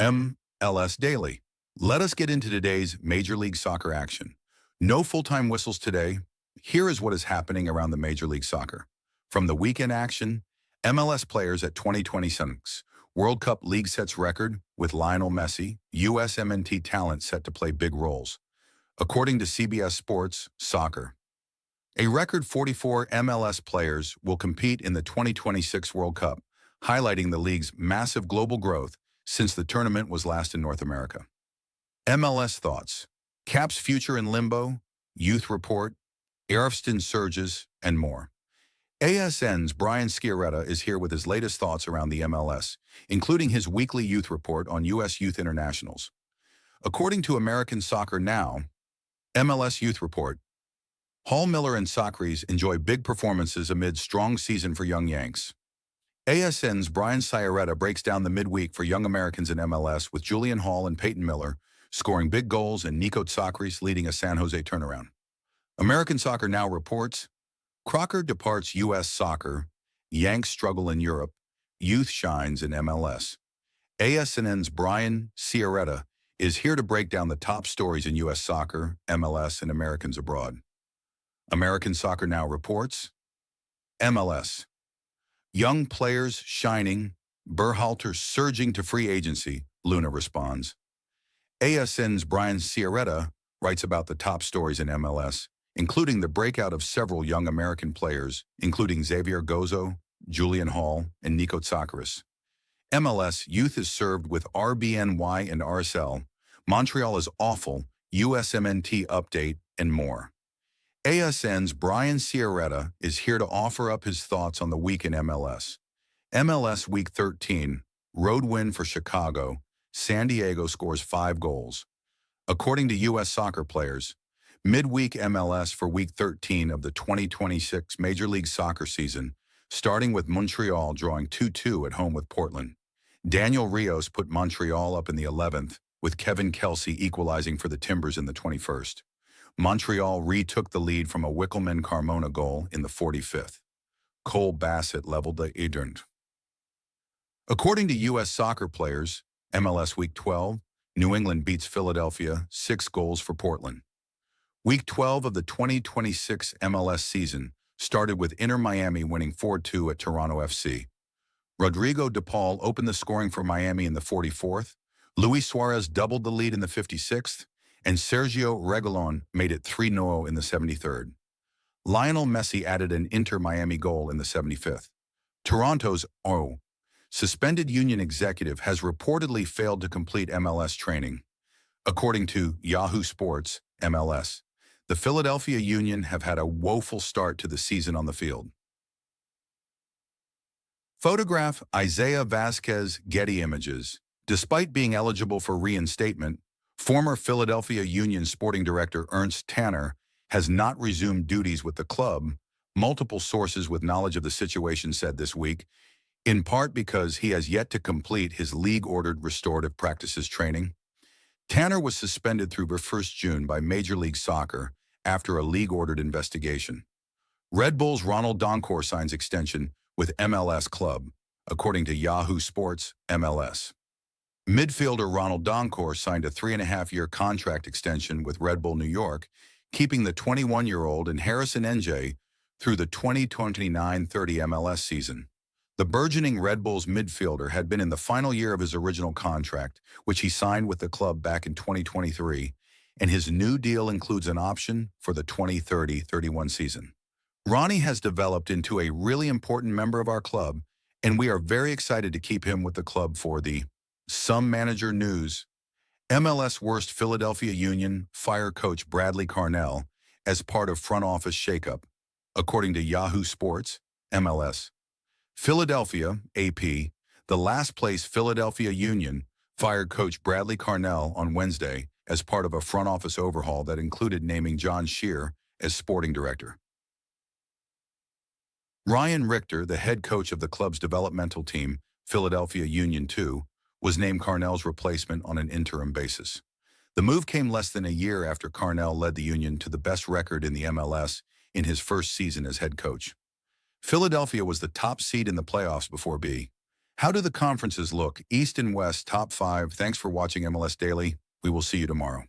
MLS Daily. Let us get into today's Major League Soccer action. No full-time whistles today. Here is what is happening around the Major League Soccer. From the weekend action, MLS players at 2026 World Cup League sets record with Lionel Messi, USMNT talent set to play big roles. According to CBS Sports Soccer, a record 44 MLS players will compete in the 2026 World Cup, highlighting the league's massive global growth since the tournament was last in North America. MLS Thoughts, Cap's future in limbo, youth report, Arfsten surges, and more. ASN's Brian Sciaretta is here with his latest thoughts around the MLS, including his weekly youth report on U.S. youth internationals. According to American Soccer Now, MLS Youth Report, Hall, Miller, and Tsakiris enjoy big performances amid strong season for young Yanks. ASN's Brian Sciaretta breaks down the midweek for young Americans in MLS with Julian Hall and Peyton Miller scoring big goals and Nico Tsakiris leading a San Jose turnaround. American Soccer Now reports, Crocker departs U.S. soccer, Yanks struggle in Europe, youth shines in MLS. ASN's Brian Sciaretta is here to break down the top stories in U.S. soccer, MLS, and Americans abroad. American Soccer Now reports, MLS. Young players shining, Berhalter surging to free agency, Luna responds. ASN's Brian Sciaretta writes about the top stories in MLS, including the breakout of several young American players, including Xavier Gozo, Julian Hall, and Nico Tsakiris. MLS Youth is served with RBNY and RSL, Montreal is awful, USMNT update, and more. ASN's Brian Sciaretta is here to offer up his thoughts on the week in MLS. MLS Week 13, road win for Chicago, San Diego scores 5 goals. According to U.S. soccer players, midweek MLS for Week 13 of the 2026 Major League Soccer season, starting with Montreal drawing 2-2 at home with Portland. Daniel Rios put Montreal up in the 11th, with Kevin Kelsey equalizing for the Timbers in the 21st. Montreal retook the lead from a Wickelman-Carmona goal in the 45th. Cole Bassett leveled the Idrnt. According to U.S. soccer players, MLS Week 12, New England beats Philadelphia 6 goals for Portland. Week 12 of the 2026 MLS season started with Inter Miami winning 4-2 at Toronto FC. Rodrigo De Paul opened the scoring for Miami in the 44th, Luis Suarez doubled the lead in the 56th, and Sergio Reguilon made it 3-0 in the 73rd. Lionel Messi added an Inter Miami goal in the 75th. Toronto's suspended Union executive has reportedly failed to complete MLS training. According to Yahoo Sports, MLS, the Philadelphia Union have had a woeful start to the season on the field. Photograph Isaiah Vasquez, Getty Images. Despite being eligible for reinstatement, former Philadelphia Union sporting director Ernst Tanner has not resumed duties with the club, multiple sources with knowledge of the situation said this week, in part because he has yet to complete his league-ordered restorative practices training. Tanner was suspended through 1st June by Major League Soccer after a league-ordered investigation. Red Bulls Ronald Donkor signs extension with MLS club, according to Yahoo Sports MLS. Midfielder Ronald Donkor signed a 3.5-year contract extension with Red Bull New York, keeping the 21-year-old and Harrison NJ through the 2029-30 MLS season. The burgeoning Red Bulls midfielder had been in the final year of his original contract, which he signed with the club back in 2023, and his new deal includes an option for the 2030-31 season. Ronnie has developed into a really important member of our club, and we are very excited to keep him with the club for the Some Manager News. MLS-worst Philadelphia Union fire coach Bradley Carnell as part of front office shakeup, according to Yahoo Sports, MLS. Philadelphia, AP, the last-place Philadelphia Union fired coach Bradley Carnell on Wednesday as part of a front office overhaul that included naming John Shear as sporting director. Ryan Richter, the head coach of the club's developmental team, Philadelphia Union 2, was named Carnell's replacement on an interim basis. The move came less than a year after Carnell led the Union to the best record in the MLS in his first season as head coach. Philadelphia was the top seed in the playoffs before How do the conferences look? East and West, top five. Thanks for watching MLS Daily. We will see you tomorrow.